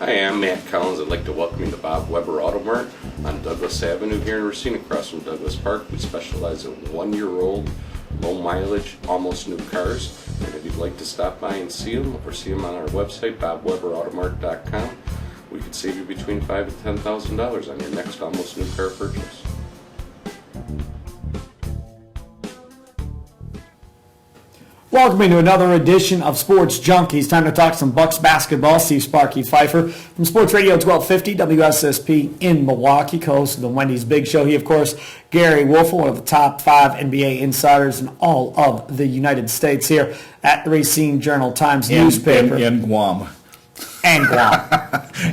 Hi, I'm Matt Collins. I'd like to welcome you to Bob Weber Auto Mart on Douglas Avenue here in Racine, across from Douglas Park. We specialize in 1-year-old, low mileage, almost new cars. And if you'd like to stop by and see them, or see them on our website, bobweberautomart.com, we could save you between $5,000 and $10,000 on your next almost new car purchase. Welcome to another edition of Sports Junkies. Time to talk some Bucks basketball. Steve Sparky Fifer from Sports Radio 1250 WSSP in Milwaukee, co-host of the Wendy's Big Show. He, of course, Gery Woelfel, one of the top 5 NBA insiders in all of the United States here at the Racine Journal-Times newspaper. And Guam. And Guam.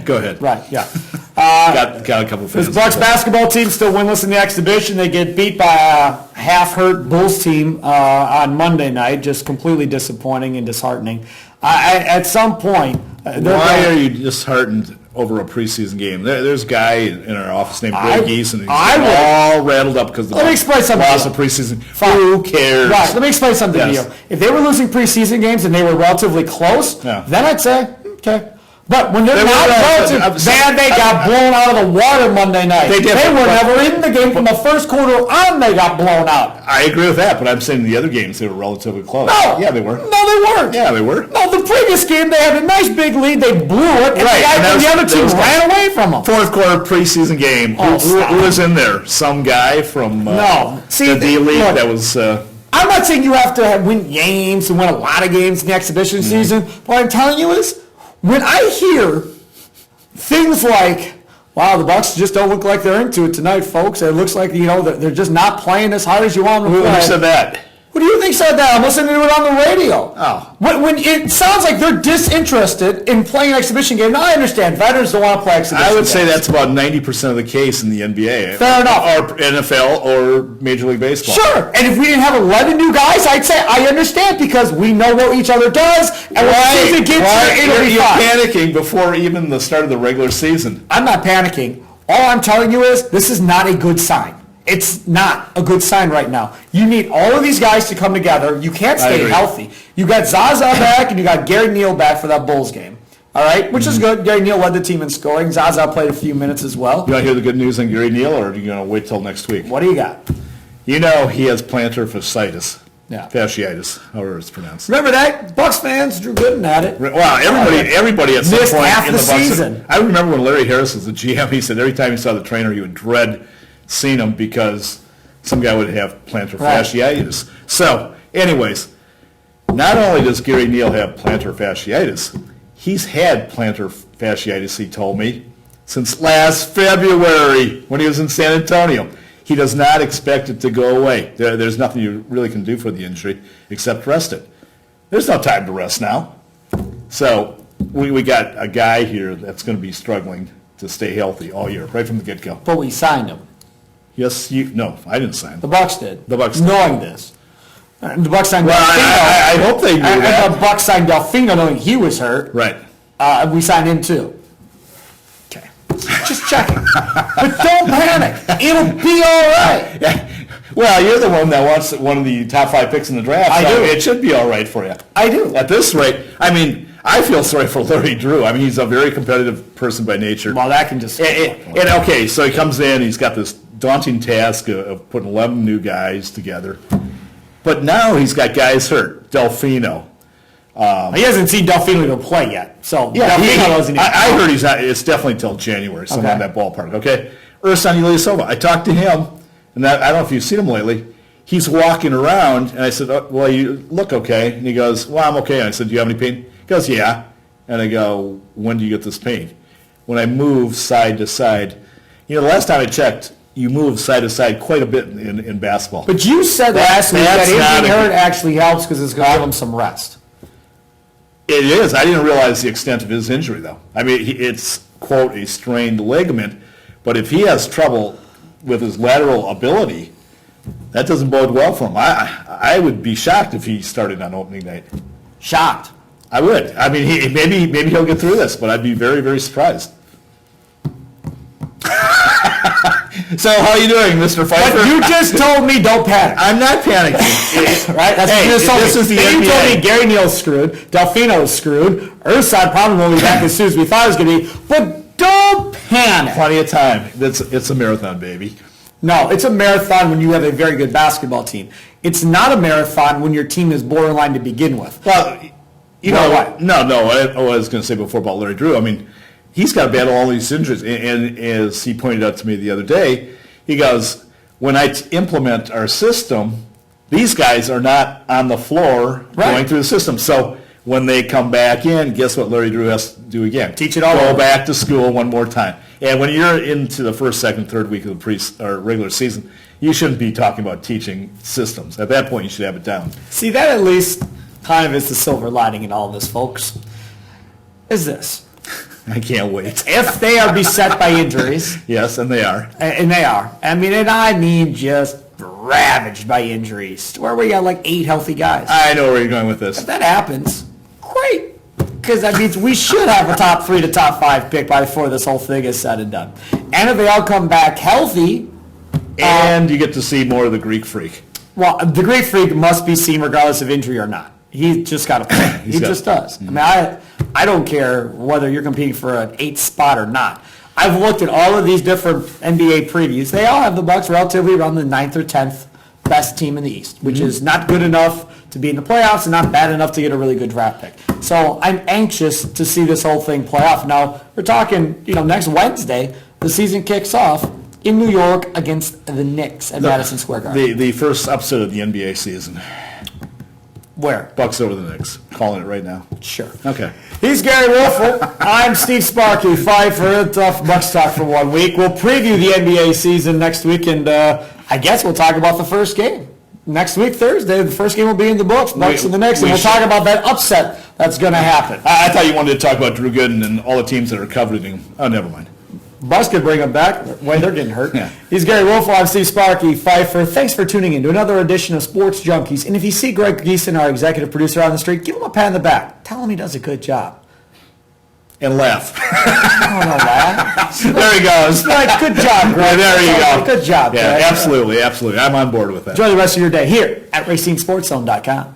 Go ahead. Right, yeah. Got a couple of fans. This Bucks basketball team still winless in the exhibition. They get beat by a half-hurt Bulls team on Monday night. Just completely disappointing and disheartening. At some point... Why are you disheartened over a preseason game? There's a guy in our office named Greg Geese, and he's all rattled up because the Bucks lost a preseason. Who cares? Right, let me explain something to you. If they were losing preseason games and they were relatively close, then I'd say, okay. But when they're not relative, they got blown out of the water Monday night. They were never in the game from the first quarter on. They got blown out. I agree with that, but I'm saying the other games they were relatively close. No, yeah, they were. No, they weren't. Yeah, they were. No, the previous game they had a nice big lead. They blew it, and the other team ran away from them. Fourth quarter preseason game. Who was in there? Some guy from the D-League that was. I'm not saying you have to win games and win a lot of games in the exhibition season. What I'm telling you is, when I hear things like, wow, the Bucks just don't look like they're into it tonight, folks. It looks like, they're just not playing as hard as you want them to play. Who said that? Who do you think said that? I'm listening to it on the radio. Oh. When it sounds like they're disinterested in playing an exhibition game. Now, I understand. Veterans don't want to play exhibition games. I would say that's about 90% of the case in the NBA. Fair enough. Or NFL or Major League Baseball. Sure. And if we didn't have 11 new guys, I'd say I understand because we know what each other does. And when the season gets here, it'll be fine. You're panicking before even the start of the regular season. I'm not panicking. All I'm telling you is this is not a good sign. It's not a good sign right now. You need all of these guys to come together. You can't stay healthy. You got Zaza back and you got Gary Neal back for that Bulls game. All right, which is good. Gary Neal led the team in scoring. Zaza played a few minutes as well. You want to hear the good news on Gary Neal, or are you going to wait till next week? What do you got? You know he has plantar fasciitis. Yeah. Fasciitis, however it's pronounced. Remember that? Bucks fans, Drew Gooden at it. Well, everybody at some missed point half in the the Bucks. season. I remember when Larry Harris was the GM, he said every time he saw the trainer, he would dread seeing him because some guy would have plantar fasciitis. So, anyways, not only does Gary Neal have plantar fasciitis, he's had plantar fasciitis, he told me, since last February when he was in San Antonio. He does not expect it to go away. There's nothing you really can do for the injury except rest it. There's no time to rest now. So we got a guy here that's going to be struggling to stay healthy all year, right from the get-go. But we signed him. Yes, no, I didn't sign him. The Bucks did. The Bucks did. Knowing this. And the Bucks signed Delfino. I hope they knew that. And the Bucks signed Delfino knowing he was hurt. Right. We signed him too. Okay. Just checking. But don't panic. It'll be all right. Yeah. Well, you're the one that wants one of the top 5 picks in the draft. I do. It should be all right for you. I do. At this rate, I mean, I feel sorry for Larry Drew. I mean, he's a very competitive person by nature. Well, that can just... okay, so he comes in, he's got this daunting task of putting 11 new guys together. But now he's got guys hurt. Delfino. He hasn't seen Delfino even play yet. So yeah, Delfino doesn't even I heard he's not. It's definitely until January, somewhere in that ballpark. Okay, Ersan Ilyasova. I talked to him, and I don't know if you've seen him lately. He's walking around, and I said, well, you look okay. And he goes, well, I'm okay. And I said, do you have any pain? He goes, yeah. And I go, when do you get this pain? When I move side to side. The last time I checked, you move side to side quite a bit in basketball. But you said last week that being hurt actually helps because it's going to give him some rest. It is. I didn't realize the extent of his injury, though. I mean, it's, quote, a strained ligament. But if he has trouble with his lateral ability, that doesn't bode well for him. I would be shocked if he started on opening night. Shocked? I would. I mean, maybe he'll get through this, but I'd be very, very surprised. So how you doing, Mr. Fifer? But you just told me don't panic. I'm not panicking. Right? That's Hey, what you just told this me. is the Then you told NBA. me Gary Neal's screwed, Delfino's screwed, Ursad probably won't be back as soon as we thought it was going to be. But don't panic. Plenty of time. It's a marathon, baby. No, it's a marathon when you have a very good basketball team. It's not a marathon when your team is borderline to begin with. Well, you Well, know what? No. I was going to say before about Larry Drew. I mean, he's got to battle all these injuries, and as he pointed out to me the other day, he goes, when I implement our system, these guys are not on the floor Right. going through the system. So when they come back in, guess what Larry Drew has to do again? Teach it all Go over. back to school one more time. And when you're into the first, second, third week of the regular season, you shouldn't be talking about teaching systems. At that point, you should have it down. See, that at least kind of is the silver lining in all of this, folks, is this. I can't wait. If they are beset by injuries, Yes, and they are. and they are, I mean just ravaged by injuries, to where we got like 8 healthy guys. I know where you're going with this. If that happens, great. Because that means we should have a top 3 to top 5 pick before this whole thing is said and done. And if they all come back healthy, And you get to see more of the Greek freak. well, the Greek Freak must be seen regardless of injury or not. He's just got to play. He just does. I mean, I don't care whether you're competing for an 8th spot or not. I've looked at all of these different NBA previews. They all have the Bucks relatively around the 9th or 10th best team in the East, which is not good enough to be in the playoffs and not bad enough to get a really good draft pick. So I'm anxious to see this whole thing play off. Now, we're talking, next Wednesday, the season kicks off in New York against the Knicks at Madison Square Garden. The first upset of the NBA season. Where? Bucks over the Knicks. Calling it right now. Sure. Okay. He's Gery Woelfel. I'm Steve Sparky, Fifer. Tough Bucks talk for 1 week. We'll preview the NBA season next week, and I guess we'll talk about the first game. Next week, Thursday, the first game will be in the books, Bucks and the Knicks, and we we'll should. talk about that upset that's going to happen. I thought you wanted to talk about Drew Gooden and all the teams that are coveting him. Oh, never mind. Bucks could bring them back when they're getting hurt. Yeah. He's Gery Woelfel. I'm Steve Sparky, Fifer. Thanks for tuning in to another edition of Sports Junkies. And if you see Greg Geeson, our executive producer, on the street, give him a pat on the back. Tell him he does a good job. And laugh. I don't know that. There he goes. Like, good job, Greg. There you go. Good job, Yeah, Greg. absolutely. I'm on board with that. Enjoy the rest of your day here at RacineSportsZone.com.